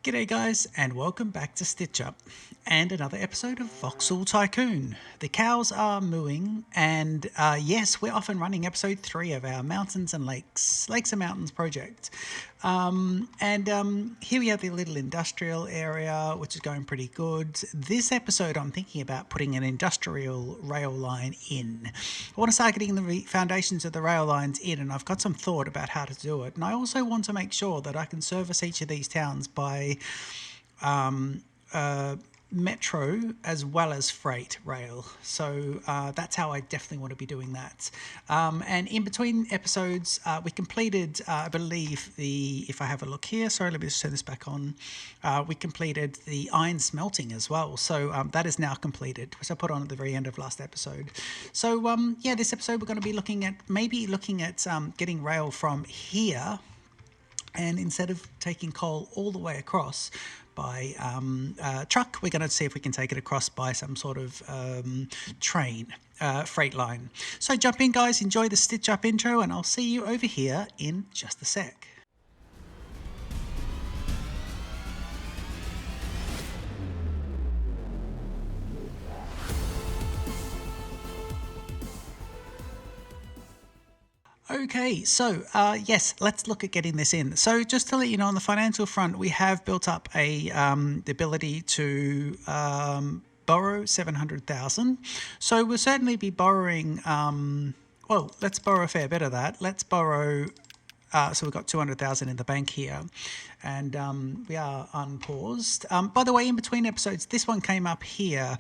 G'day guys, and welcome back to Stitch Up and another episode of Vauxhall Tycoon. The cows are mooing, and yes, we're off and running episode 3 of our Mountains and Lakes and Mountains project. Here we have the little industrial area, which is going pretty good. This episode, I'm thinking about putting an industrial rail line in. I want to start getting the foundations of the rail lines in, and I've got some thought about how to do it. And I also want to make sure that I can service each of these towns by metro as well as freight rail. So that's how I definitely want to be doing that. And in between episodes, we completed, I believe, if I have a look here, sorry, let me just turn this back on. We completed the iron smelting as well. So that is now completed, which I put on at the very end of last episode. So yeah, this episode we're going to be looking at getting rail from here. And instead of taking coal all the way across by truck, we're going to see if we can take it across by some sort of train, freight line. So jump in, guys, enjoy the Stitch Up intro, and I'll see you over here in just a sec. Okay, so yes, let's look at getting this in. So just to let you know, on the financial front, we have built up the ability to borrow 700,000. So we'll certainly be borrowing. Well, let's borrow a fair bit of that. Let's borrow. So we've got 200,000 in the bank here, and we are unpaused. By the way, in between episodes, this one came up here.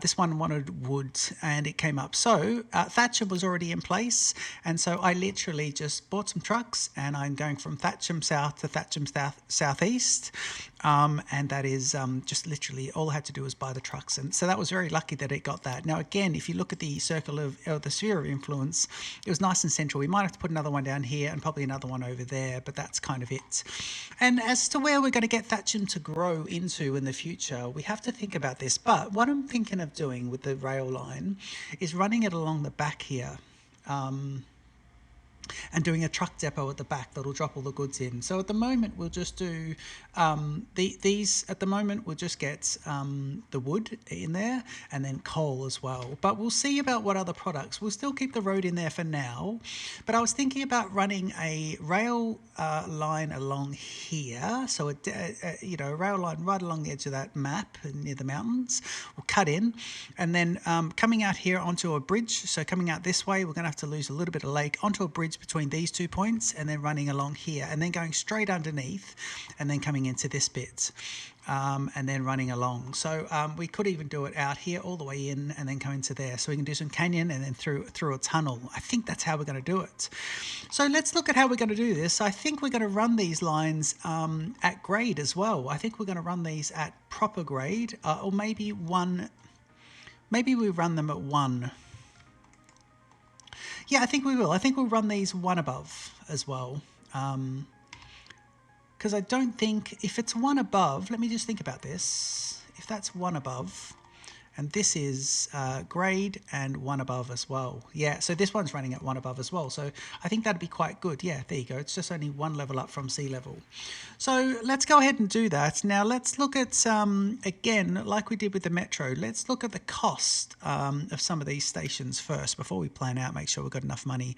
This one wanted wood, and it came up. So Thatcham was already in place, and so I literally just bought some trucks, and I'm going from Thatcham South to Thatcham Southeast, and that is just literally all I had to do was buy the trucks, and so that was very lucky that it got that. Now again, if you look at the circle of the sphere of influence, it was nice and central. We might have to put another one down here and probably another one over there, but that's kind of it. And as to where we're going to get Thatcham to grow into in the future, we have to think about this. But what I'm thinking of doing with the rail line is running it along the back here. And doing a truck depot at the back that'll drop all the goods in. So at the moment we'll just do these. At the moment we'll just get the wood in there and then coal as well. But we'll see about what other products. We'll still keep the road in there for now. But I was thinking about running a rail line along here. So a rail line right along the edge of that map near the mountains. We'll cut in, and then coming out here onto a bridge. So coming out this way, we're going to have to lose a little bit of lake onto a bridge between these 2 points, and then running along here, and then going straight underneath, and then coming into this bit, and then running along. So we could even do it out here all the way in, and then come into there. So we can do some canyon and then through a tunnel. I think that's how we're going to do it. So let's look at how we're going to do this. I think we're going to run these lines at grade as well. I think we're going to run these at proper grade, or maybe we run them at 1. Yeah, I think we will. I think we'll run these 1 above as well. Because I don't think, if it's 1 above, let me just think about this. If that's 1 above, and this is grade and 1 above as well. Yeah, so this one's running at 1 above as well. So I think that'd be quite good. Yeah, there you go. It's just only 1 level up from sea level. So let's go ahead and do that. Now let's look at, again, like we did with the metro, let's look at the cost of some of these stations first before we plan out, make sure we've got enough money.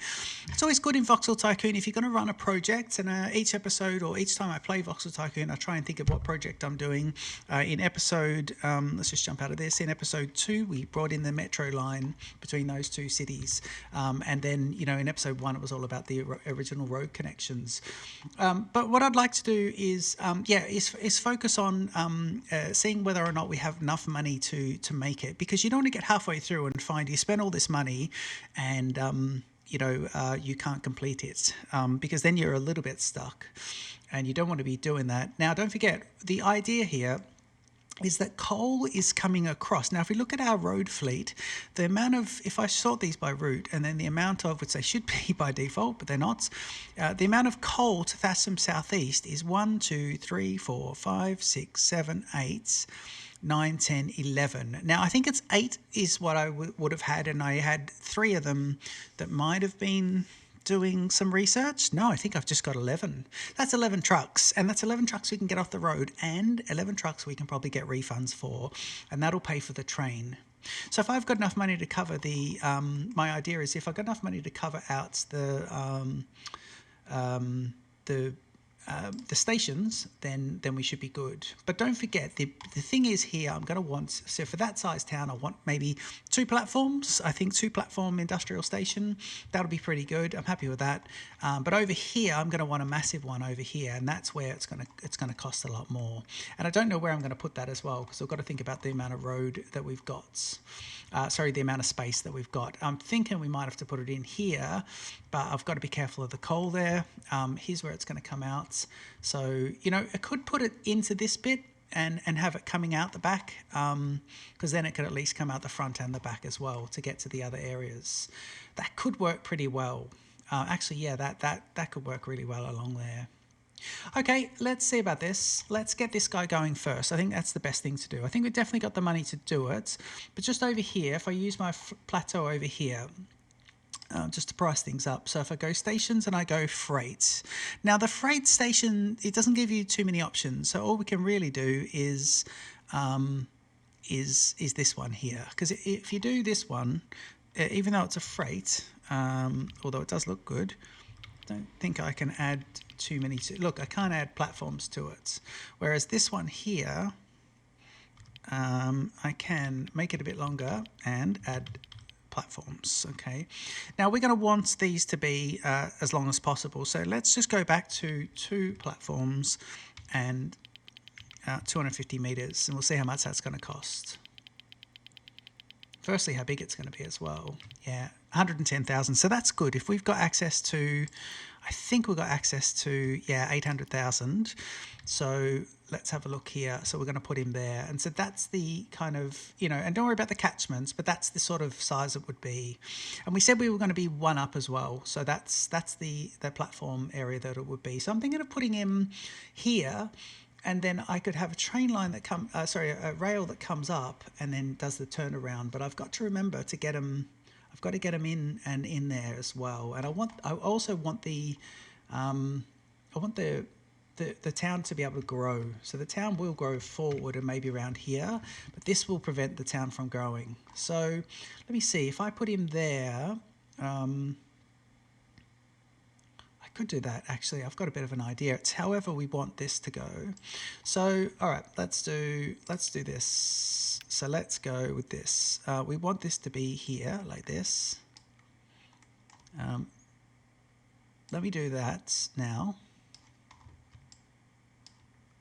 It's always good in Vauxhall Tycoon if you're going to run a project, and each episode or each time I play Vauxhall Tycoon, I try and think of what project I'm doing. In episode, let's just jump out of this, in episode 2 we brought in the metro line between those 2 cities, and then in episode 1 it was all about the original road connections. But what I'd like to do is focus on seeing whether or not we have enough money to make it, because you don't want to get halfway through and find you spent all this money and you can't complete it, because then you're a little bit stuck, and you don't want to be doing that. Now don't forget, the idea here is that coal is coming across. Now, if we look at our road fleet, the amount of, if I sort these by route, and then the amount of, which they should be by default, but they're not, the amount of coal to Thatcham Southeast is 1, 2, 3, 4, 5, 6, 7, 8, 9, 10, 11. Now, I think it's 8 is what I would have had, and I had 3 of them that might have been doing some research. No, I think I've just got 11. That's 11 trucks, and that's 11 trucks we can get off the road, and 11 trucks we can probably get refunds for, and that'll pay for the train. So if I've got enough money to cover the, my idea is if I've got enough money to cover out the stations, then we should be good. But don't forget, the thing is here, I'm going to want, so for that size town, I want maybe 2 platforms. I think 2 platform industrial station, that'll be pretty good. I'm happy with that. But over here, I'm going to want a massive one over here, and that's where it's going to cost a lot more. And I don't know where I'm going to put that as well, because I've got to think about the amount of road that we've got. The amount of space that we've got. I'm thinking we might have to put it in here, but I've got to be careful of the coal there. Here's where it's going to come out. So, you know, I could put it into this bit and have it coming out the back, because then it could at least come out the front and the back as well to get to the other areas. That could work pretty well. Actually, yeah, that could work really well along there. Okay, let's see about this. Let's get this guy going first. I think that's the best thing to do. I think we've definitely got the money to do it. But just over here, if I use my plateau over here, just to price things up. So if I go stations and I go freight. Now the freight station, it doesn't give you too many options. So all we can really do is this one here. Because if you do this one, even though it's a freight, although it does look good, I don't think I can add too many look, I can't add platforms to it, whereas this one here, I can make it a bit longer and add platforms. Okay, now we're going to want these to be as long as possible, so let's just go back to 2 platforms and 250 meters, and we'll see how much that's going to cost. Firstly, how big it's going to be as well. Yeah, 110,000. So that's good. If we've got access to, I think we've got access to, yeah, 800,000. So let's have a look here. So we're going to put him there. And so that's the kind of, you know, and don't worry about the catchments, but that's the sort of size it would be. And we said we were going to be 1 up as well. So that's the platform area that it would be. So I'm thinking of putting him here. And then I could have a train line that a rail that comes up and then does the turnaround. But I've got to remember to get them. I've got to get them in there as well. And I also want the town to be able to grow. So the town will grow forward and maybe around here, but this will prevent the town from growing. So let me see if I put him there. Could do that actually. I've got a bit of an idea. It's however we want this to go. So all right, let's do this. So let's go with this. We want this to be here like this. Let me do that now.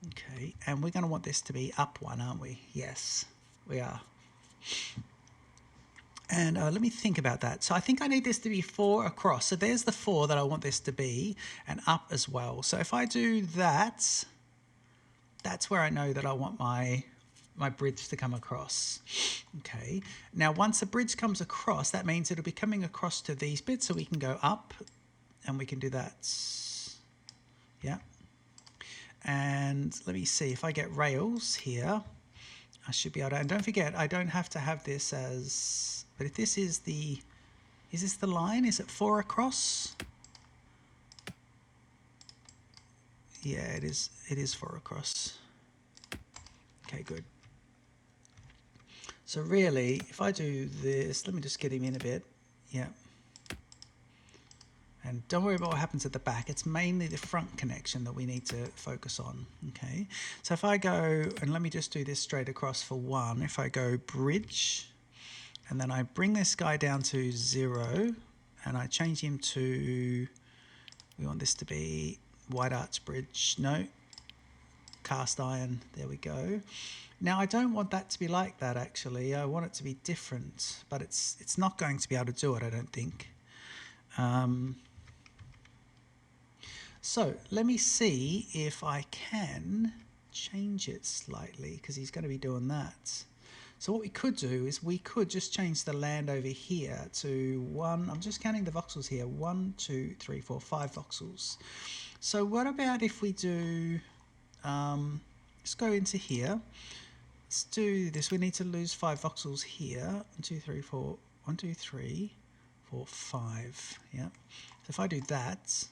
Okay, and we're going to want this to be up 1, aren't we? Yes, we are. And let me think about that. So I think I need this to be 4 across. So there's the 4 that I want this to be, and up as well. So if I do that, that's where I know that I want my bridge to come across. Okay. Now, once the bridge comes across, that means it'll be coming across to these bits. So we can go up, and we can do that. Yeah. And let me see if I get rails here. I should be able to, and don't forget, I don't have to have this as, but if this is this the line? Is it 4 across? Yeah, it is 4 across. Okay, good. So really, if I do this, let me just get him in a bit. Yeah. And don't worry about what happens at the back. It's mainly the front connection that we need to focus on. Okay. So if I go, and let me just do this straight across for 1. If I go bridge, and then I bring this guy down to 0, and I change him to, we want this to be white arch bridge. No, cast iron. There we go. Now I don't want that to be like that actually. I want it to be different, but it's not going to be able to do it, I don't think. So let me see if I can change it slightly, because he's going to be doing that. So what we could do is we could just change the land over here to 1. I'm just counting the voxels here. 1, 2, 3, 4, 5 voxels. So what about if we do, let's go into here. Let's do this. We need to lose 5 voxels here. 1, 2, 3, 4. 1, 2, 3, 4, 5. Yeah. if I do that,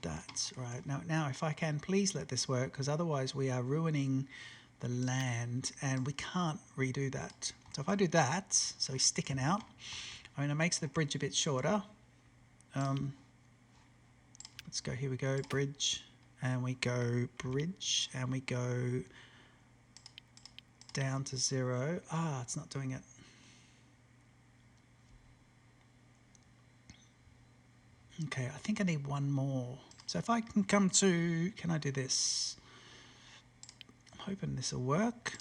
that's right. Now if I can, please let this work, because otherwise we are ruining the land and we can't redo that. So if I do that, so he's sticking out, I mean, it makes the bridge a bit shorter. Let's go, here we go, bridge, and we go bridge, and we go down to 0. Ah, it's not doing it. Okay, I think I need one more. So if I can come to, can I do this? I'm hoping this will work.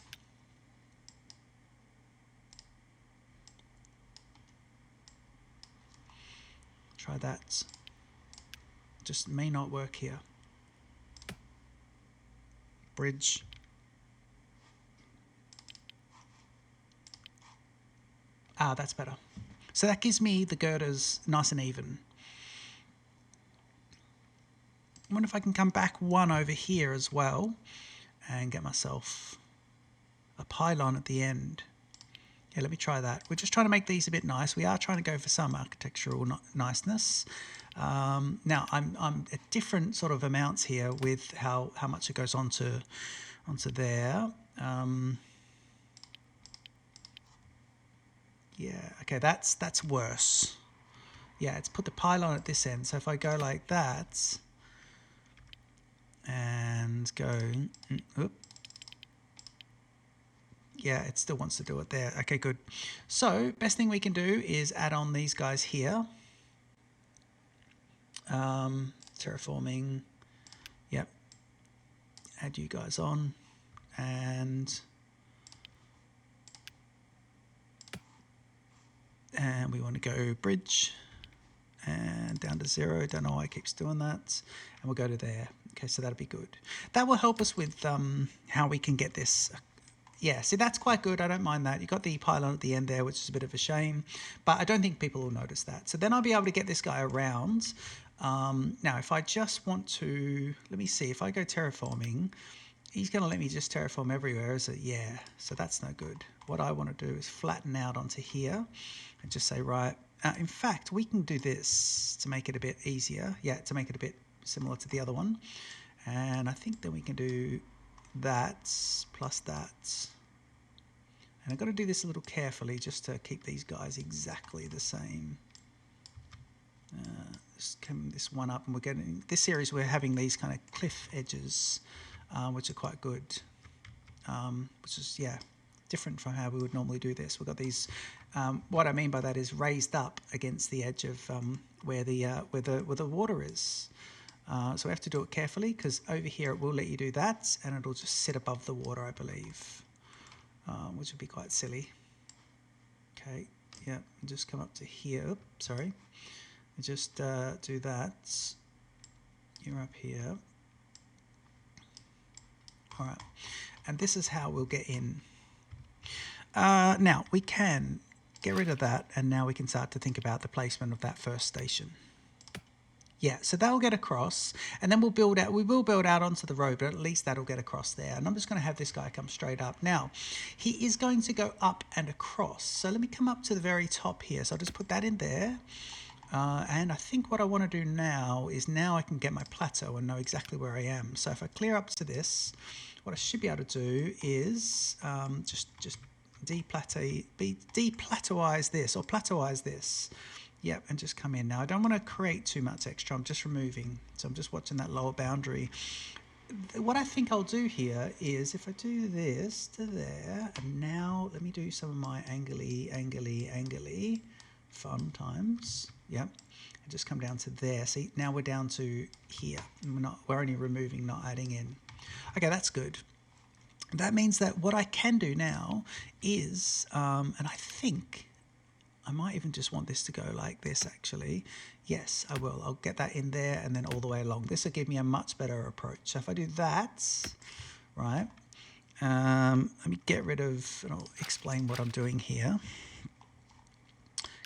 Try that. Just may not work here. Bridge. Ah, that's better. So that gives me the girders nice and even. I wonder if I can come back one over here as well and get myself a pylon at the end. Yeah, let me try that. We're just trying to make these a bit nice. We are trying to go for some architectural niceness. Now, I'm at different sort of amounts here with how much it goes onto there. Yeah, okay, that's worse. Yeah, it's put the pylon at this end. So if I go like that and go, yeah, it still wants to do it there. Okay, good. So best thing we can do is add on these guys here. Terraforming. Yep. Add you guys on. And we want to go bridge and down to 0. Don't know why it keeps doing that. And we'll go to there. Okay, so that'll be good. That will help us with how we can get this. Yeah, see, that's quite good. I don't mind that. You've got the pylon at the end there, which is a bit of a shame, but I don't think people will notice that. So then I'll be able to get this guy around. Now, if I just want to, let me see, if I go terraforming, he's going to let me just terraform everywhere, is it? Yeah, so that's no good. What I want to do is flatten out onto here and just say, right, in fact, we can do this to make it a bit easier. Yeah, to make it a bit similar to the other one. And I think then we can do that plus that. And I've got to do this a little carefully just to keep these guys exactly the same. Just come this one up, and we're getting this series. We're having these kind of cliff edges, which are quite good. Which is different from how we would normally do this. We've got these. What I mean by that is raised up against the edge of where the water is. So we have to do it carefully, because over here it will let you do that, and it'll just sit above the water, I believe, which would be quite silly. Okay, yeah, just come up to here. Oops, sorry. Just do that. You're up here. All right, and this is how we'll get in. Now we can get rid of that, and now we can start to think about the placement of that first station. Yeah, so that'll get across, and then we'll build out. We will build out onto the road, but at least that'll get across there. And I'm just going to have this guy come straight up. Now, he is going to go up and across. So let me come up to the very top here. So I'll just put that in there. And I think what I want to do now is I can get my plateau and know exactly where I am. So if I clear up to this, what I should be able to do is just deplateauize this, or plateauize this. Yep, and just come in. Now, I don't want to create too much extra. I'm just removing. So I'm just watching that lower boundary. What I think I'll do here is if I do this to there, and now let me do some of my angly fun times. Yep, and just come down to there. See, now we're down to here. We're only removing, not adding in. Okay, that's good. That means that what I can do now is, and I think I might even just want this to go like this, actually. Yes, I will. I'll get that in there and then all the way along. This will give me a much better approach. So if I do that, right, let me get rid of, and I'll explain what I'm doing here.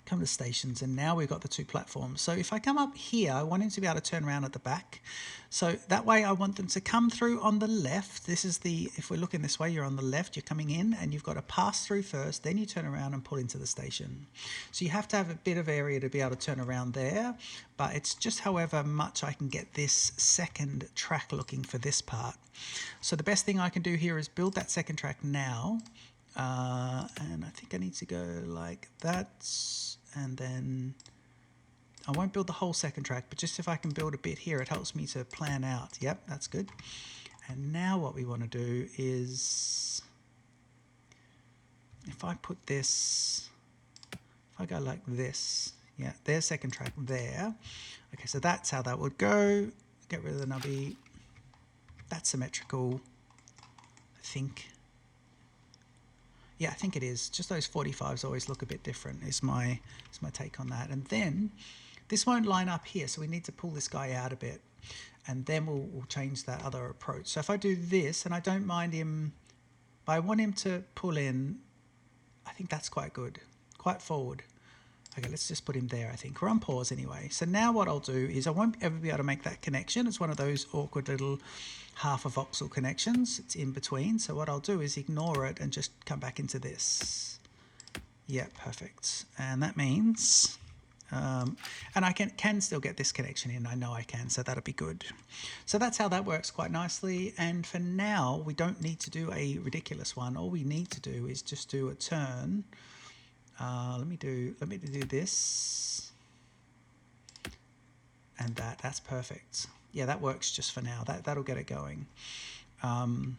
come to stations, and now we've got the two platforms. So if I come up here, I want him to be able to turn around at the back. So that way I want them to come through on the left. This is the, if we're looking this way, you're on the left, you're coming in, and you've got to pass through first, then you turn around and pull into the station. So you have to have a bit of area to be able to turn around there, but it's just however much I can get this second track looking for this part. So the best thing I can do here is build that second track now. And I think I need to go like that, and then I won't build the whole second track, but just if I can build a bit here, it helps me to plan out. Yep, that's good. And now what we want to do is, if I put this, if I go like this, yeah, there's second track there. Okay, so that's how that would go. Get rid of the nubby. That's symmetrical, I think. Yeah, I think it is. Just those 45s always look a bit different, is my take on that. And then this won't line up here, so we need to pull this guy out a bit, and then we'll change that other approach. So if I do this, and I don't mind him, but I want him to pull in, I think that's quite good, quite forward. Okay, let's just put him there, I think. We're on pause anyway. So now what I'll do is I won't ever be able to make that connection. It's one of those awkward little half a voxel connections. It's in between. So what I'll do is ignore it and just come back into this. Yeah, perfect. And that means, and I can still get this connection in. I know I can, so that'll be good. So that's how that works quite nicely. And for now, we don't need to do a ridiculous one. All we need to do is just do a turn. Let me do this and that. That's perfect. Yeah, that works just for now. That'll get it going. And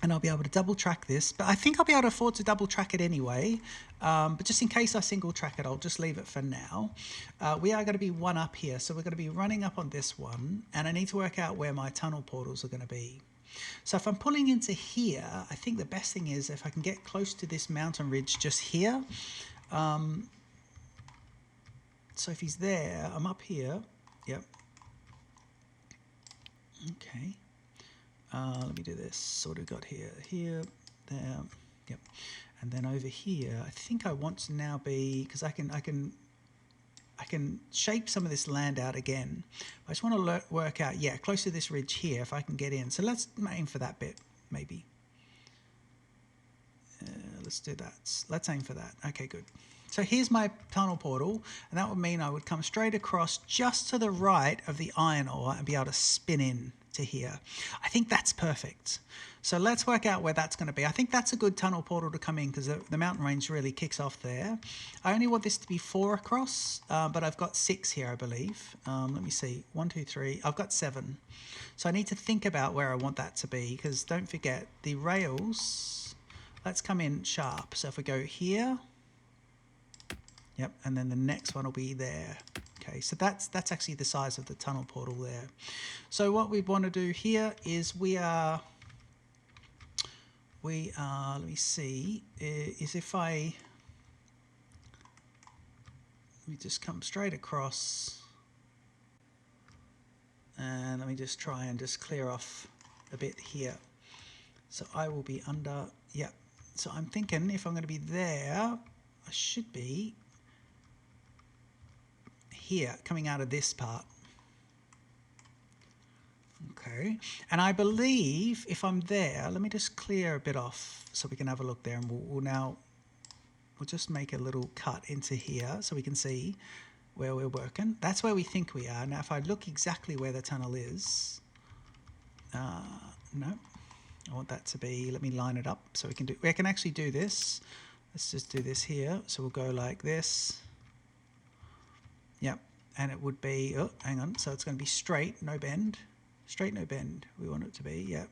I'll be able to double track this, but I think I'll be able to afford to double track it anyway. But just in case I single track it, I'll just leave it for now. We are going to be one up here, so we're going to be running up on this one, and I need to work out where my tunnel portals are going to be. So if I'm pulling into here, I think the best thing is if I can get close to this mountain ridge just here. So if he's there, I'm up here. Yep. Okay. Let me do this. So what do we got here? Here, there. Yep. And then over here, I think I want to now be, because I can shape some of this land out again. I just want to work out, yeah, close to this ridge here, if I can get in. So let's aim for that bit, maybe. Let's do that. Let's aim for that. Okay, good. So here's my tunnel portal, and that would mean I would come straight across just to the right of the iron ore and be able to spin in to here. I think that's perfect. So let's work out where that's going to be. I think that's a good tunnel portal to come in because the mountain range really kicks off there. I only want this to be 4 across, but I've got 6 here, I believe. Let me see. 1, 2, 3. I've got 7. So I need to think about where I want that to be, because don't forget the rails. Let's come in sharp. So if we go here, yep, and then the next one will be there. Okay, so that's actually the size of the tunnel portal there. So what we want to do here is we are let me see, is if let me just come straight across, and let me just try and just clear off a bit here. So I will be under, yeah. So I'm thinking if I'm going to be there, I should be here, coming out of this part. Okay, and I believe if I'm there, let me just clear a bit off so we can have a look there, and we'll just make a little cut into here so we can see where we're working. That's where we think we are. Now if I look exactly where the tunnel is, no, I want that to be, let me line it up so we can actually do this. Let's just do this here. So we'll go like this. Yep, and it would be, oh, hang on, so it's going to be straight, no bend. Straight, no bend, we want it to be, yep.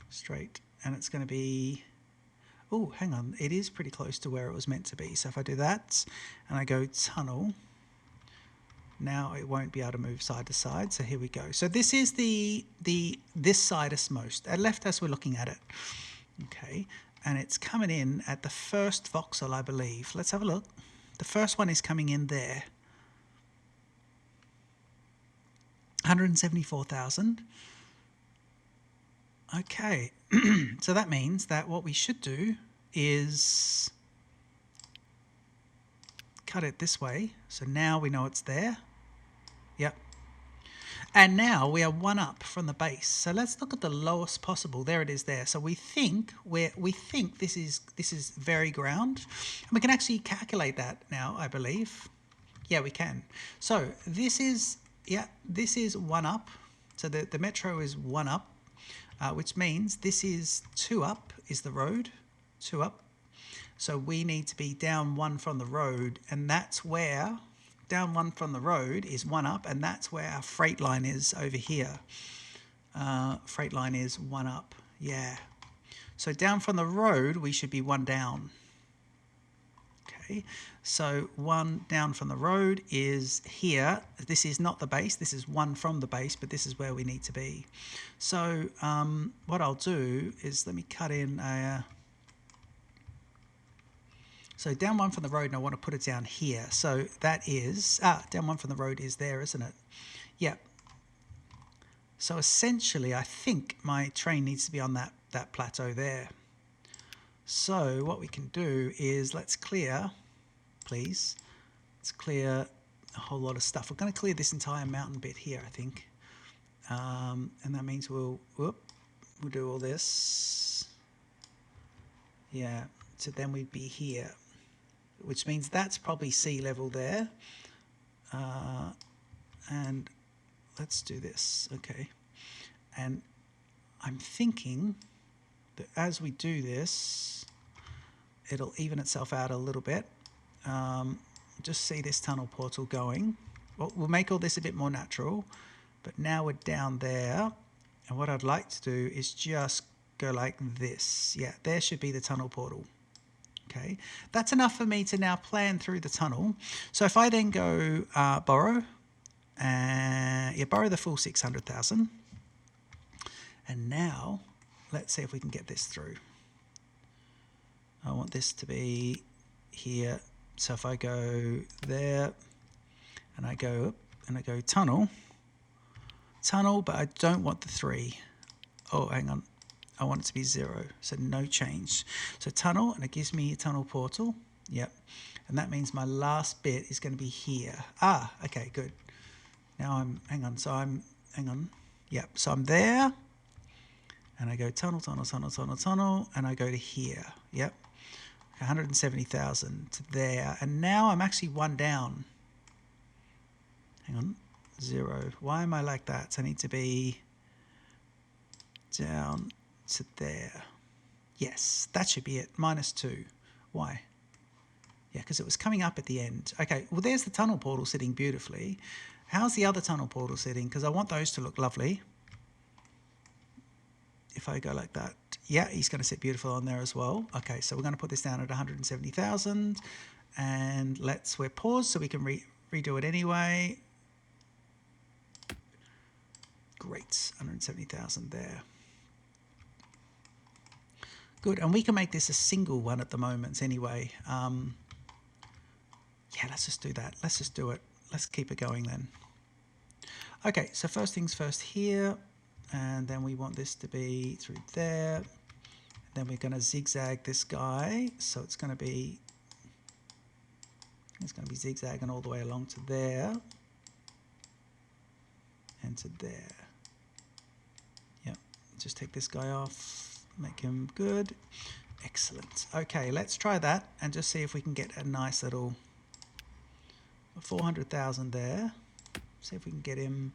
Straight, and it's going to be, oh, hang on, it is pretty close to where it was meant to be. So if I do that, and I go tunnel, now it won't be able to move side to side, so here we go. So this is this side most, at left as we're looking at it. Okay, and it's coming in at the first voxel, I believe. Let's have a look. The first one is coming in there. 174,000. Okay, so that means that what we should do is cut it this way. So now we know it's there. Yep. And now we are one up from the base. So let's look at the lowest possible. There it is there. So we think this is very ground. And we can actually calculate that now, I believe. Yeah, we can. So this is one up. So the metro is one up, which means this is two up is the road, two up. So we need to be down one from the road, and that's where down one from the road is one up, and that's where our freight line is over here. Freight line is one up, yeah. So down from the road, we should be one down. Okay, so one down from the road is here. This is not the base, this is one from the base, but this is where we need to be. So what I'll do is let me cut in a... So down one from the road, and I want to put it down here. So that is, down one from the road is there, isn't it? Yep. So essentially, I think my train needs to be on that plateau there. So what we can do is let's clear, please. Let's clear a whole lot of stuff. We're going to clear this entire mountain bit here, I think. And that means we'll do all this. Yeah, so then we'd be here, which means that's probably sea level there. And let's do this, okay. And I'm thinking that as we do this, it'll even itself out a little bit. Just see this tunnel portal going. Well, we'll make all this a bit more natural, but now we're down there. And what I'd like to do is just go like this. Yeah, there should be the tunnel portal. Okay, that's enough for me to now plan through the tunnel. So if I then go borrow, borrow the full 600,000. And now let's see if we can get this through. I want this to be here. So if I go there and I go up and I go tunnel, but I don't want the 3. Oh, hang on. I want it to be 0, so no change. So tunnel, and it gives me a tunnel portal. Yep. And that means my last bit is going to be here. Okay, good. Now hang on. Yep, so I'm there. And I go tunnel, and I go to here. Yep. 170,000 to there. And now I'm actually one down. Hang on. 0. Why am I like that? So I need to be down to there. Yes, that should be it. -2. Why? Yeah, because it was coming up at the end. Okay, well, there's the tunnel portal sitting beautifully. How's the other tunnel portal sitting? Because I want those to look lovely. If I go like that, yeah, he's going to sit beautiful on there as well. Okay, so we're going to put this down at 170,000, and we're paused so we can redo it anyway. Great, 170,000 there. Good, and we can make this a single one at the moment anyway. Yeah, let's just do that. Let's just do it. Let's keep it going then. Okay, so first things first here, and then we want this to be through there. Then we're going to zigzag this guy, so it's going to be zigzagging all the way along to there and to there. Yep, just take this guy off, make him good. Excellent. Okay, let's try that and just see if we can get a nice little 400,000 there. See if we can get him.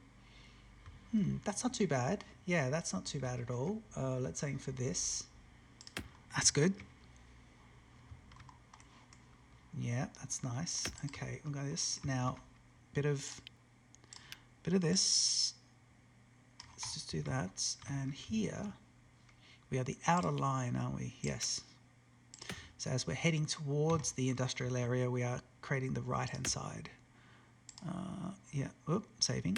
That's not too bad. Yeah, that's not too bad at all. Let's aim for this. That's good. Yeah, that's nice. Okay, we've got this now. Bit of this. Let's just do that. And here we are the outer line, aren't we? Yes. So as we're heading towards the industrial area, we are creating the right-hand side. Yeah. Oop, saving.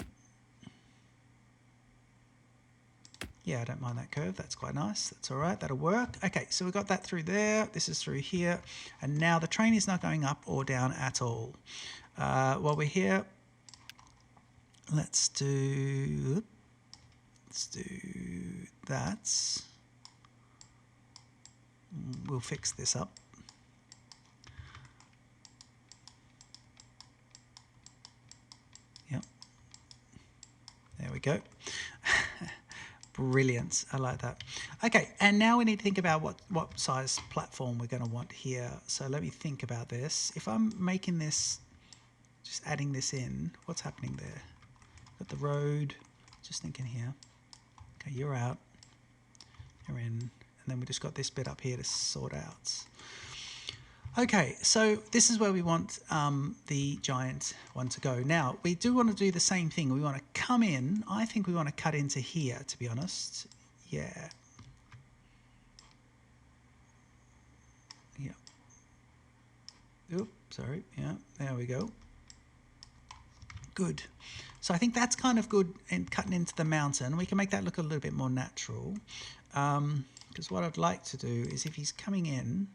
Yeah, I don't mind that curve. That's quite nice. That's all right. That'll work. Okay, so we've got that through there. This is through here. And now the train is not going up or down at all. While we're here, let's do that. We'll fix this up. we go. Brilliant. I like that. Okay, and now we need to think about what size platform we're going to want here. So let me think about this. If I'm making this, just adding this in, what's happening there? Got the road, just thinking here. Okay, you're out, you're in, and then we just got this bit up here to sort out. Okay, so this is where we want the giant one to go. Now, we do want to do the same thing. We want to come in. I think we want to cut into here, to be honest. Yeah. Yeah. Oop, sorry. Yeah, there we go. Good. So I think that's kind of good in cutting into the mountain. We can make that look a little bit more natural. Because what I'd like to do is if he's coming in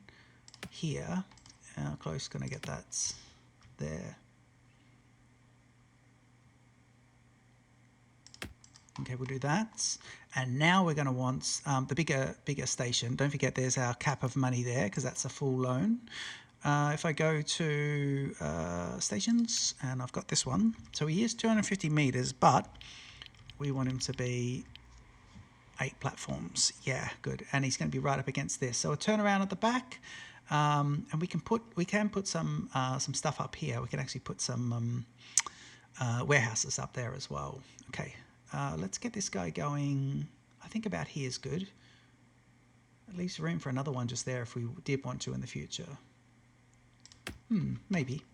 here, how close can I get that there? Okay, we'll do that. And now we're going to want the bigger station. Don't forget there's our cap of money there because that's a full loan. If I go to stations, and I've got this one. So he is 250 meters, but we want him to be 8 platforms. Yeah, good. And he's going to be right up against this. So a turnaround at the back, and we can put some stuff up here. We can actually put some warehouses up there as well. Okay, let's get this guy going. I think about here is good. At least room for another one just there if we did want to in the future. Maybe.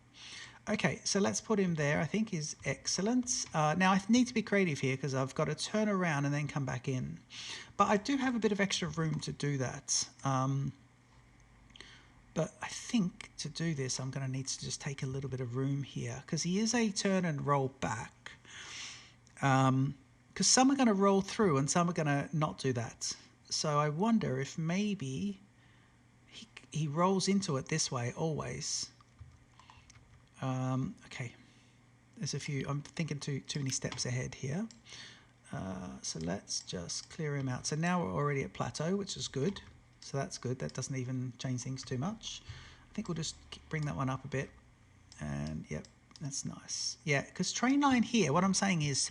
Okay, so let's put him there. I think is excellent. Now I need to be creative here because I've got to turn around and then come back in. But I do have a bit of extra room to do that. But I think to do this, I'm going to need to just take a little bit of room here because he is a turn and roll back. Because some are going to roll through and some are going to not do that. So I wonder if maybe he rolls into it this way always. Okay, there's a few. I'm thinking too many steps ahead here. So let's just clear him out. So now we're already at plateau, which is good. So that's good. That doesn't even change things too much. I think we'll just bring that one up a bit. And yep, that's nice. Yeah, because train line here, what I'm saying is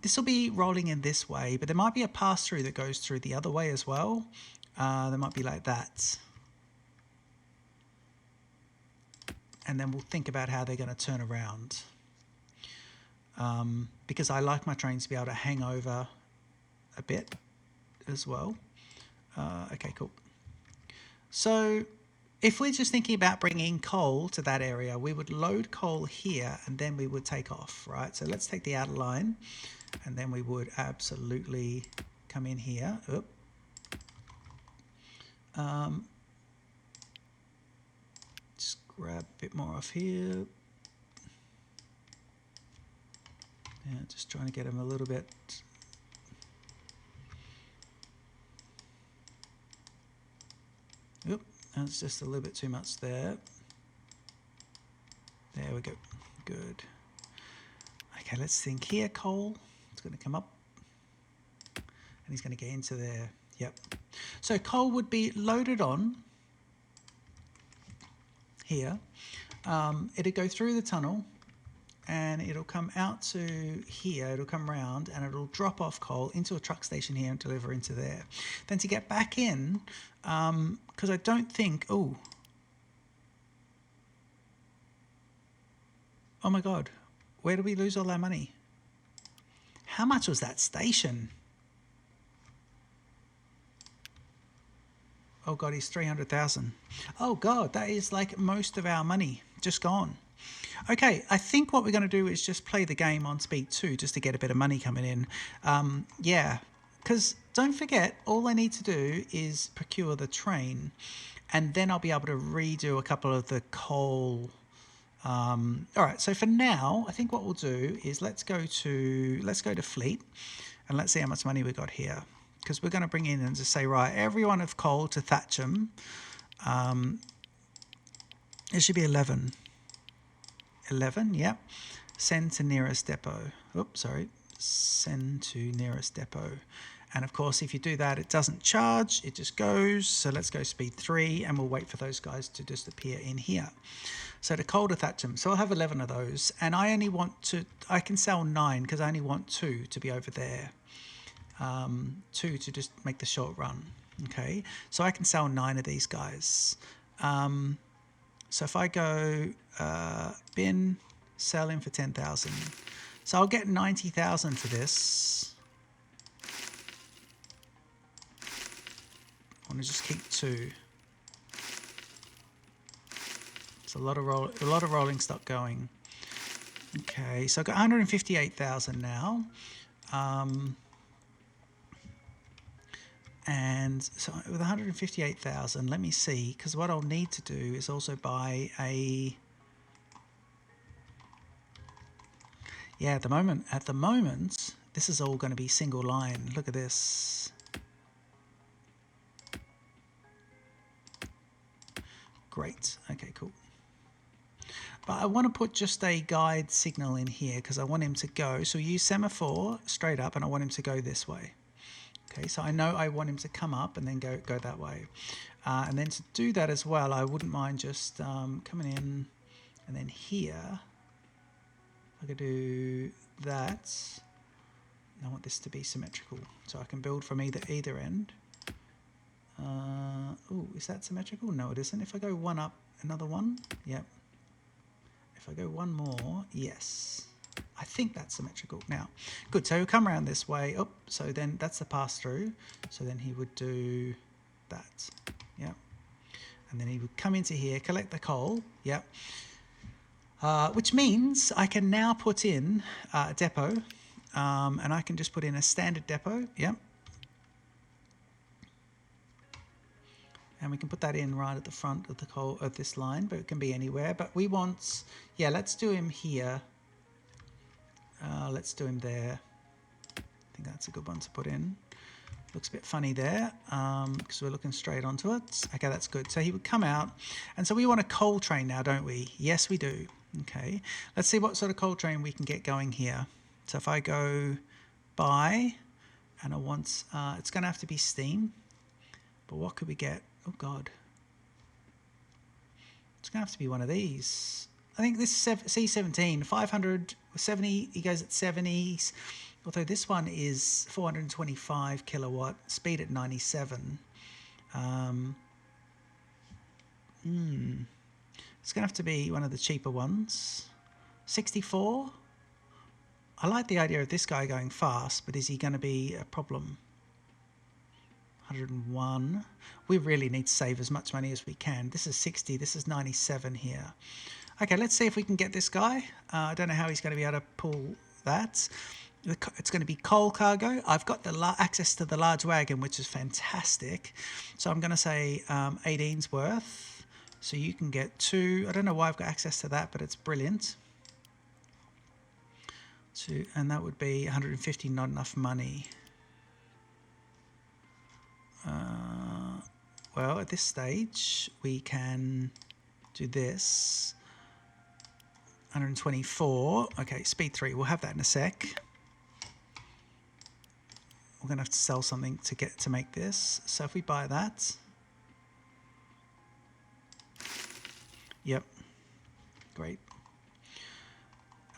this will be rolling in this way, but there might be a pass through that goes through the other way as well. There might be like that. And then we'll think about how they're going to turn around. Because I like my trains to be able to hang over a bit as well. Okay, cool. So if we're just thinking about bringing coal to that area, we would load coal here and then we would take off, right? So let's take the outer line and then we would absolutely come in here. Oop. Just grab a bit more off here. Yeah, just trying to get him a little bit. Oop, that's just a little bit too much there. There we go. Good. Okay, let's think here. Coal. It's going to come up. And he's going to get into there. Yep. So coal would be loaded on here. It'll go through the tunnel and it'll come out to here. It'll come round and it'll drop off coal into a truck station here and deliver into there. Then to get back in, because I don't think, oh my God, where did we lose all our money? How much was that station? Oh God, he's 300,000. Oh God, that is like most of our money just gone. Okay, I think what we're going to do is just play the game on speed 2 just to get a bit of money coming in. Yeah, because don't forget, all I need to do is procure the train and then I'll be able to redo a couple of the coal. All right, so for now, I think what we'll do is let's go to fleet and let's see how much money we got here. Because we're going to bring in and just say, right, everyone of coal to Thatcham. It should be 11. 11, yep. Send to nearest depot. Oops, sorry. Send to nearest depot. And of course, if you do that, it doesn't charge, it just goes. So let's go speed 3 and we'll wait for those guys to just appear in here. So to coal to Thatcham, so I'll have 11 of those, and I only want to, I can sell 9 because I only want 2 to be over there. 2 to just make the short run. Okay, so I can sell 9 of these guys. So if I go bin, sell in for 10,000. So I'll get 90,000 for this. I want to just keep 2. It's a lot of rolling stock going. Okay, so I've got 158,000 now. And so with 158,000, let me see, because what I'll need to do is also buy a, yeah, at the moment, this is all going to be single line. Look at this. Great. Okay, cool. But I want to put just a guide signal in here because I want him to go. So use semaphore straight up, and I want him to go this way. Okay, so I know I want him to come up and then go that way. And then to do that as well, I wouldn't mind just coming in and then here. I could do that. I want this to be symmetrical, so I can build from either end. Oh, is that symmetrical? No, it isn't. If I go one up, another one, yep. If I go one more, yes. I think that's symmetrical. Now, good, so he'll come around this way. Oh, so then that's the pass-through. So then he would do that, yep. And then he would come into here, collect the coal, yep. Which means I can now put in a depot, and I can just put in a standard depot, yep. And we can put that in right at the front of the coal of this line, but it can be anywhere. But we want, yeah, let's do him here. Let's do him there. I think that's a good one to put in. Looks a bit funny there because we're looking straight onto it. Okay, that's good. So he would come out. And so we want a coal train now, don't we? Yes, we do. Okay, let's see what sort of coal train we can get going here. So if I go buy, and I want, it's going to have to be steam. But what could we get? Oh, God. It's going to have to be one of these. I think this is C17, 570, he goes at 70s. Although this one is 425 kilowatt, speed at 97. It's going to have to be one of the cheaper ones. 64. I like the idea of this guy going fast, but is he going to be a problem? 101. We really need to save as much money as we can. This is 60. This is 97 here. Okay, let's see if we can get this guy. I don't know how he's going to be able to pull that. It's going to be coal cargo. I've got the access to the large wagon, which is fantastic. So I'm going to say 18's worth. So you can get 2. I don't know why I've got access to that, but it's brilliant. And that would be 150, not enough money. Well, at this stage, we can do this. 124. Okay, speed 3. We'll have that in a sec. We're going to have to sell something to make this. So if we buy that. Yep. Great.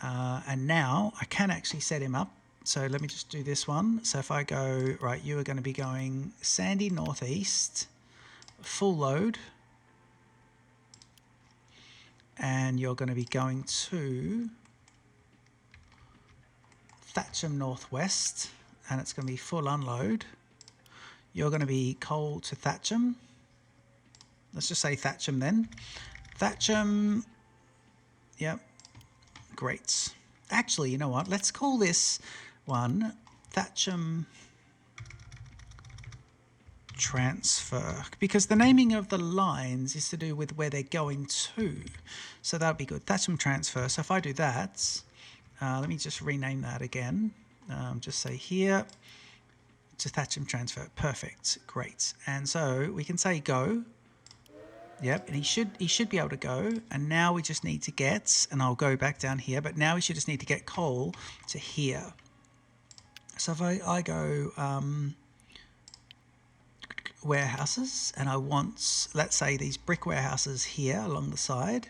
And now I can actually set him up. So let me just do this one. So if I go, right, you are going to be going Sandy Northeast, full load. And you're going to be going to Thatcham Northwest, and it's going to be full unload. You're going to be coal to Thatcham. Let's just say Thatcham then. Thatcham, yep, great. Actually, you know what? Let's call this one Thatcham Transfer, because the naming of the lines is to do with where they're going to. So that would be good. Thatcham Transfer. So if I do that, let me just rename that again. Just say here to Thatcham Transfer. Perfect. Great. And so we can say go. Yep, and he should be able to go. And now we just need to get, and I'll go back down here, but now we should just need to get coal to here. So if I go warehouses, and I want, let's say, these brick warehouses here along the side.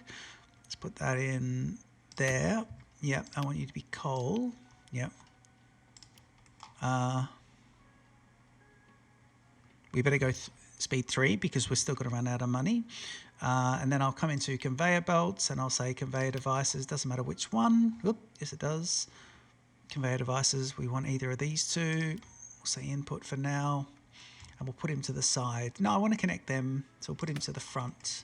Let's put that in there. Yep, I want you to be coal. Yep. We better go speed 3 because we're still going to run out of money. And then I'll come into conveyor belts and I'll say conveyor devices, doesn't matter which one. Oop, yes, it does. Conveyor devices, we want either of these two. We'll say input for now. And we'll put him to the side. No, I want to connect them, so we'll put him to the front.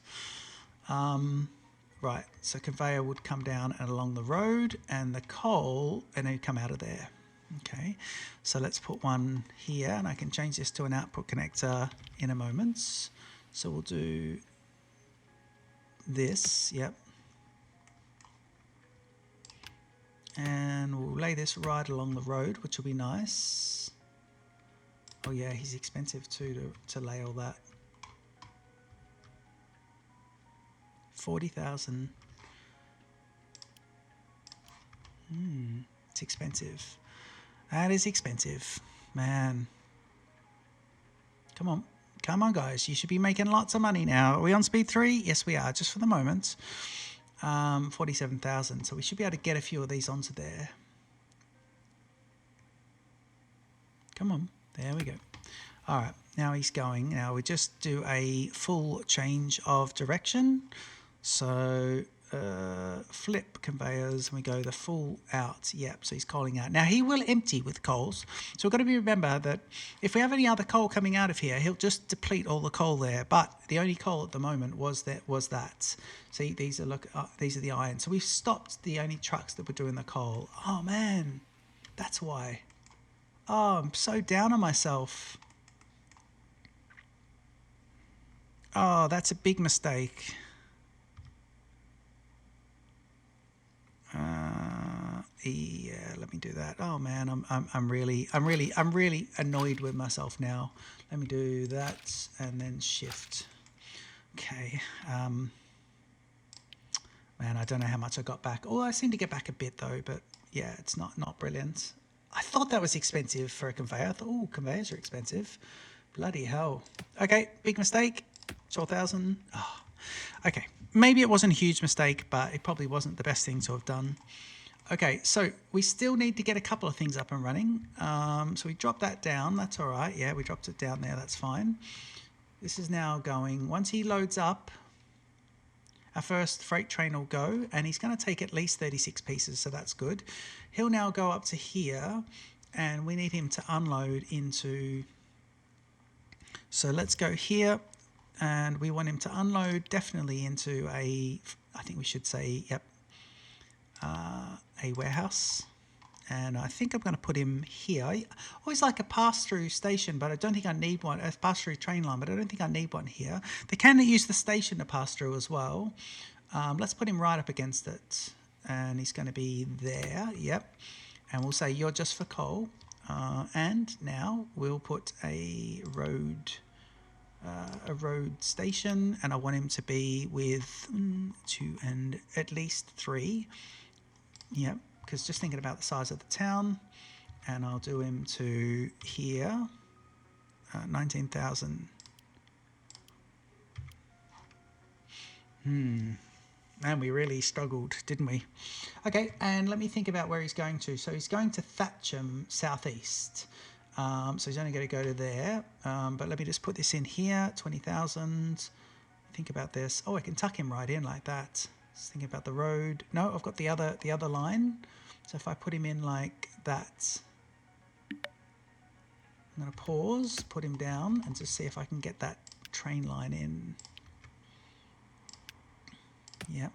Right, so conveyor would come down and along the road, and the coal, and then come out of there. Okay, so let's put one here, and I can change this to an output connector in a moment. So we'll do this, yep. And we'll lay this right along the road, which will be nice. Oh yeah, he's expensive too to lay all that. 40,000. It's expensive. That is expensive, man. Come on, come on, guys. You should be making lots of money now. Are we on speed 3? Yes, we are. Just for the moment. 47,000. So we should be able to get a few of these onto there. Come on. There we go. All right, now he's going. Now we just do a full change of direction. So flip conveyors, and we go the full out. Yep, so he's coaling out. Now he will empty with coals. So we've got to remember that if we have any other coal coming out of here, he'll just deplete all the coal there. But the only coal at the moment was that. See, these are these are the iron. So we've stopped the only trucks that were doing the coal. Oh man, that's why. Oh, I'm so down on myself. Oh, that's a big mistake. Yeah, let me do that. Oh man, I'm really annoyed with myself now. Let me do that and then shift. Okay. Man, I don't know how much I got back. Oh, I seem to get back a bit though, but yeah, it's not brilliant. I thought that was expensive for a conveyor. I thought, oh, conveyors are expensive. Bloody hell. Okay, big mistake. 12,000. Oh, okay. Maybe it wasn't a huge mistake, but it probably wasn't the best thing to have done. Okay, so we still need to get a couple of things up and running. So we dropped that down. That's all right. Yeah, we dropped it down there. That's fine. This is now going. Once he loads up, our first freight train will go, and he's going to take at least 36 pieces, so that's good. He'll now go up to here, and we need him to unload into... So let's go here, and we want him to unload definitely into a... I think we should say, yep, a warehouse. And I think I'm going to put him here. I always like a pass-through station, but I don't think I need one. A pass-through train line, but I don't think I need one here. They can use the station to pass through as well. Let's put him right up against it. And he's going to be there. Yep. And we'll say you're just for coal. And now we'll put a road station, and I want him to be with 2 and at least 3. Yep. Because just thinking about the size of the town, and I'll do him to here, 19,000. And we really struggled, didn't we? Okay, and let me think about where he's going to. So he's going to Thatcham southeast. So he's only going to go to there. But let me just put this in here, 20,000. Think about this. Oh, I can tuck him right in like that. Just thinking about the road. No, I've got the other line. So if I put him in like that, I'm going to pause, put him down, and just see if I can get that train line in. Yep.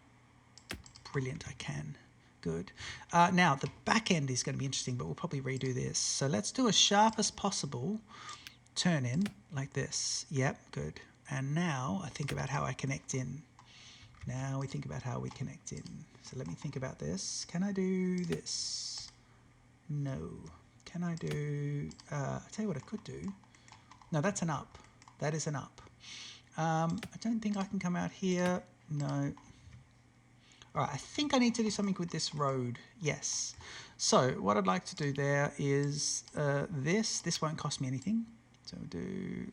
Brilliant, I can. Good. Now, the back end is going to be interesting, but we'll probably redo this. So let's do as sharp as possible turn in like this. Yep, good. And now I think about how I connect in. Now we think about how we connect in. So let me think about this. Can I do this? No. Can I do... I'll tell you what I could do. No, that's an up. That is an up. I don't think I can come out here. No. All right, I think I need to do something with this road. Yes. So what I'd like to do there is this won't cost me anything. So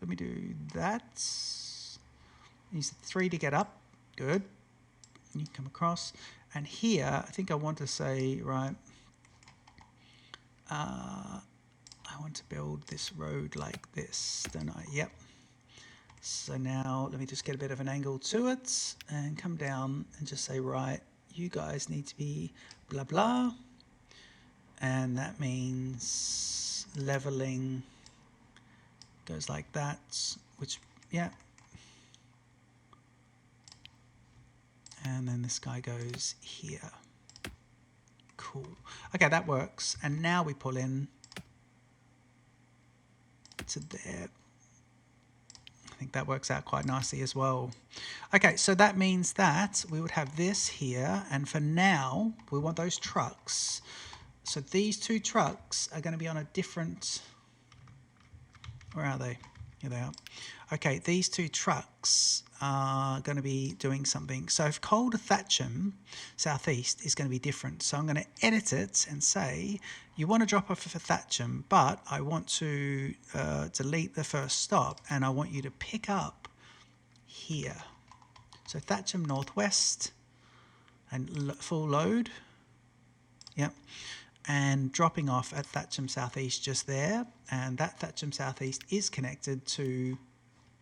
let me do that. Use the 3 to get up. Good. You come across. And here, I think I want to say, right, I want to build this road like this, don't I? Yep. So now let me just get a bit of an angle to it and come down and just say, right, you guys need to be blah, blah. And that means leveling goes like that, which, yeah. And then this guy goes here. Cool. Okay, that works. And now we pull in to there. I think that works out quite nicely as well. Okay, so that means that we would have this here, and for now we want those trucks. So these 2 trucks are going to be on a different, where are they? Here they are. Okay, these 2 trucks are going to be doing something. So if Coal to Thatcham Southeast is going to be different, so I'm going to edit it and say you want to drop off for Thatcham, but I want to delete the first stop, and I want you to pick up here. So Thatcham Northwest and full load. Yep. And dropping off at Thatcham Southeast just there, and that Thatcham Southeast is connected to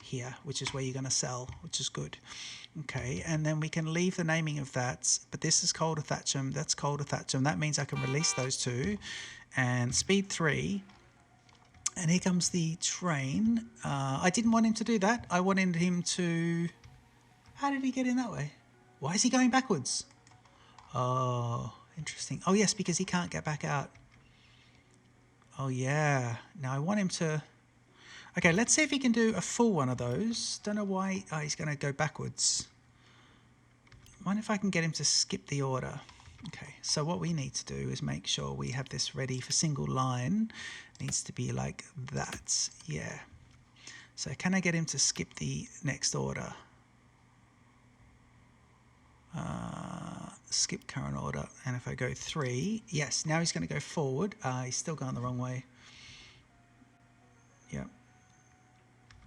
here, which is where you're going to sell, which is good. Okay, and then we can leave the naming of that, but this is Coal to Thatcham, that's Coal to Thatcham. That means I can release those 2 and speed 3. And here comes the train. I didn't want him to do that. I wanted him to... How did he get in that way? Why is he going backwards? Oh, interesting. Oh, yes, because he can't get back out. Oh, yeah. Now I want him to... Okay, let's see if he can do a full one of those. Don't know why he's going to go backwards. I wonder if I can get him to skip the order. Okay, so what we need to do is make sure we have this ready for single line. It needs to be like that. Yeah. So can I get him to skip the next order? Skip current order. And if I go 3, yes, now he's going to go forward. He's still going the wrong way. Yeah.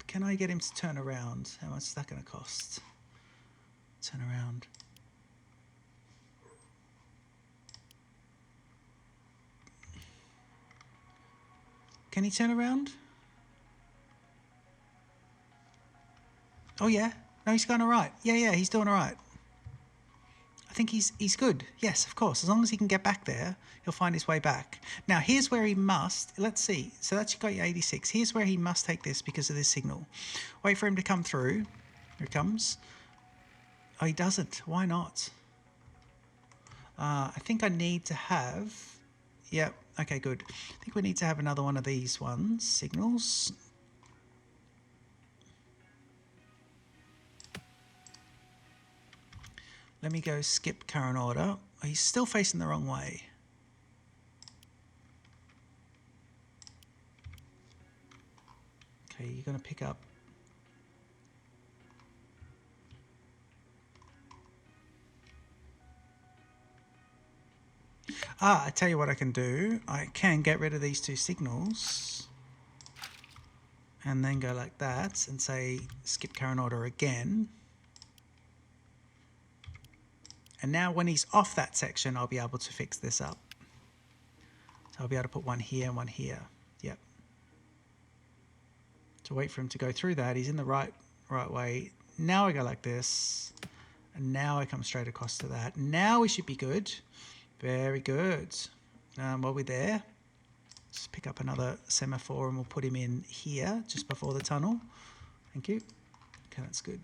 Can I get him to turn around? How much is that going to cost? Turn around. Can he turn around? Oh, yeah. No, he's going all right. Yeah, he's doing all right. I think he's good. Yes, of course. As long as he can get back there, he'll find his way back. Now, here's where he must... Let's see. So that's got your 86. Here's where he must take this because of this signal. Wait for him to come through. Here he comes. Oh, he doesn't. Why not? I think I need to have... Yep. Okay, good. I think we need to have another one of these ones. Signals. Let me go skip current order. Oh, he's still facing the wrong way. Okay, you're going to pick up. I tell you what I can do. I can get rid of these 2 signals and then go like that and say skip current order again. And now when he's off that section, I'll be able to fix this up. So I'll be able to put one here and one here. Yep. To wait for him to go through that. He's in the right way. Now I go like this. And now I come straight across to that. Now we should be good. Very good. While we're there, just pick up another semaphore and we'll put him in here just before the tunnel. Thank you. Okay, that's good.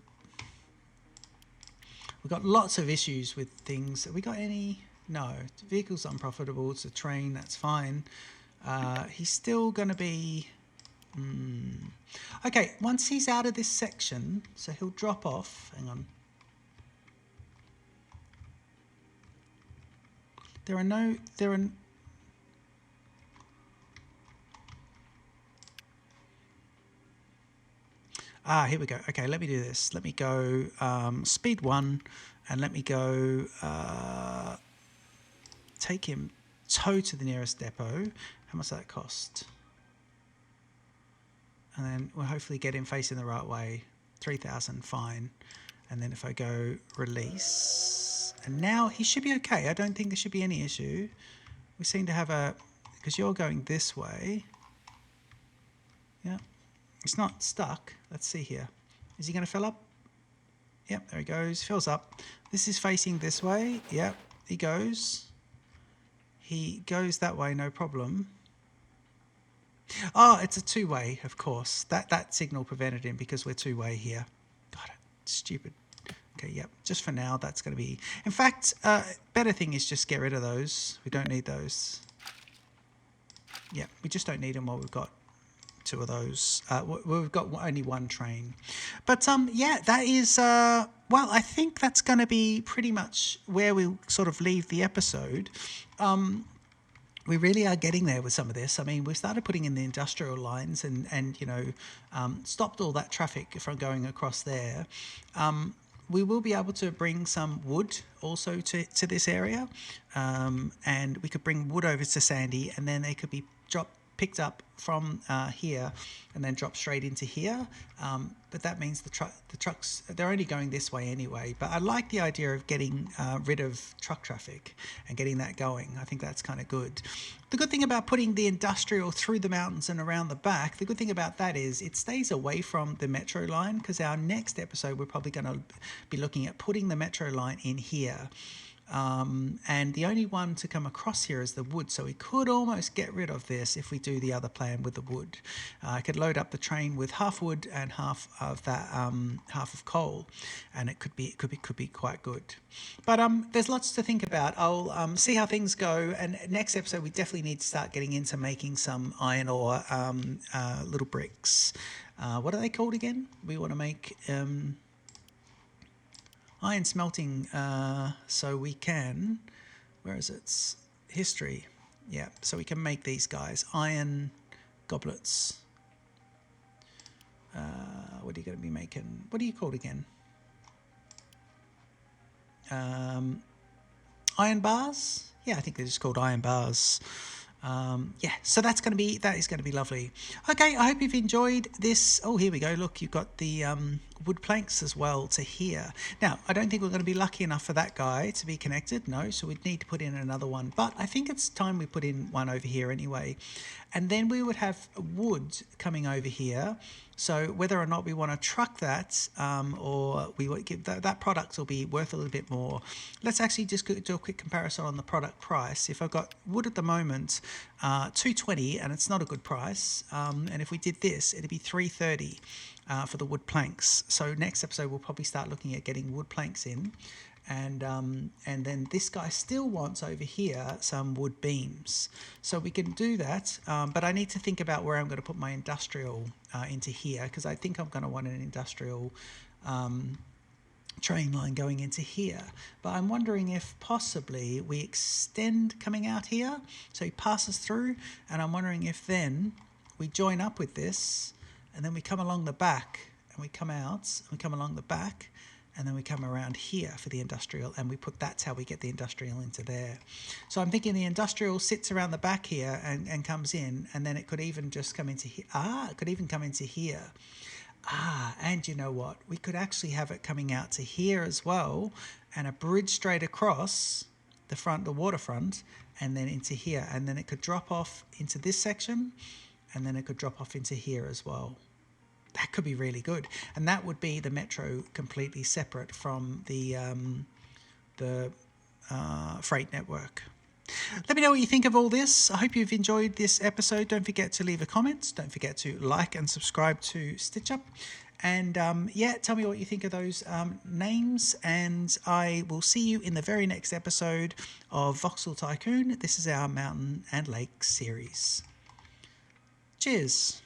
We've got lots of issues with things. Have we got any? No. The vehicle's unprofitable. It's a train. That's fine. He's still going to be... Okay, once he's out of this section, so he'll drop off. Hang on. There are... Here we go. Okay, let me do this. Let me go speed 1 and let me go take him tow to the nearest depot. How much does that cost? And then we'll hopefully get him facing the right way. 3,000, fine. And then if I go release, and now he should be okay. I don't think there should be any issue. We seem to have a, because you're going this way. Yeah, it's not stuck. Let's see here. Is he going to fill up? Yep, there he goes. Fills up. This is facing this way. Yep, he goes. He goes that way, no problem. Oh, it's a two-way, of course. That signal prevented him because we're two-way here. God, stupid. Okay, yep. Just for now, that's going to be... In fact, better thing is just get rid of those. We don't need those. Yeah, we just don't need them while we've got two of those. We've got only one train. But, yeah, that is... well, I think that's going to be pretty much where we'll sort of leave the episode. We really are getting there with some of this. I mean, we started putting in the industrial lines and you know, stopped all that traffic from going across there. We will be able to bring some wood also to this area. And we could bring wood over to Sandy, and then they could be picked up from here and then drop straight into here. But that means the trucks, they're only going this way anyway. But I like the idea of getting rid of truck traffic and getting that going. I think that's kind of good. The good thing about putting the industrial through the mountains and around the back, the good thing about that is it stays away from the metro line, because our next episode we're probably going to be looking at putting the metro line in here. And the only one to come across here is the wood, so we could almost get rid of this if we do the other plan with the wood. I could load up the train with half wood and half of that half of coal, and it could be quite good. But there's lots to think about. I'll see how things go, and next episode we definitely need to start getting into making some iron ore little bricks. What are they called again? We want to make iron smelting, so we can, where is it? History. Yeah, so we can make these guys. Iron goblets. What are you going to be making? What are you called again? Iron bars? Yeah, I think they're just called iron bars. Yeah, so that is going to be lovely. Okay, I hope you've enjoyed this. Oh, here we go. Look, you've got the wood planks as well to here. Now, I don't think we're going to be lucky enough for that guy to be connected. No, so we'd need to put in another one. But I think it's time we put in one over here anyway. And then we would have wood coming over here. So whether or not we want to truck that or we would give that product will be worth a little bit more. Let's actually just do a quick comparison on the product price. If I've got wood at the moment, $220, and it's not a good price. And if we did this, it'd be $330 for the wood planks. So next episode we'll probably start looking at getting wood planks in. And then this guy still wants over here some wood beams, so we can do that, but I need to think about where I'm going to put my industrial into here, because I think I'm going to want an industrial train line going into here. But I'm wondering if possibly we extend coming out here, so he passes through, and I'm wondering if then we join up with this, and then we come along the back, and we come out, and we come along the back, and then we come around here for the industrial, and we put, that's how we get the industrial into there. So I'm thinking the industrial sits around the back here and comes in, and then it could even just come into here. It could even come into here. And you know what? We could actually have it coming out to here as well, and a bridge straight across the waterfront, and then into here. And then it could drop off into this section, and then it could drop off into here as well. That could be really good, and that would be the metro completely separate from the freight network. Let me know what you think of all this. I hope you've enjoyed this episode. Don't forget to leave a comment. Don't forget to like and subscribe to Stitch Up. And yeah, tell me what you think of those names, and I will see you in the very next episode of Vauxhall Tycoon. This is our Mountain and Lake series. Cheers.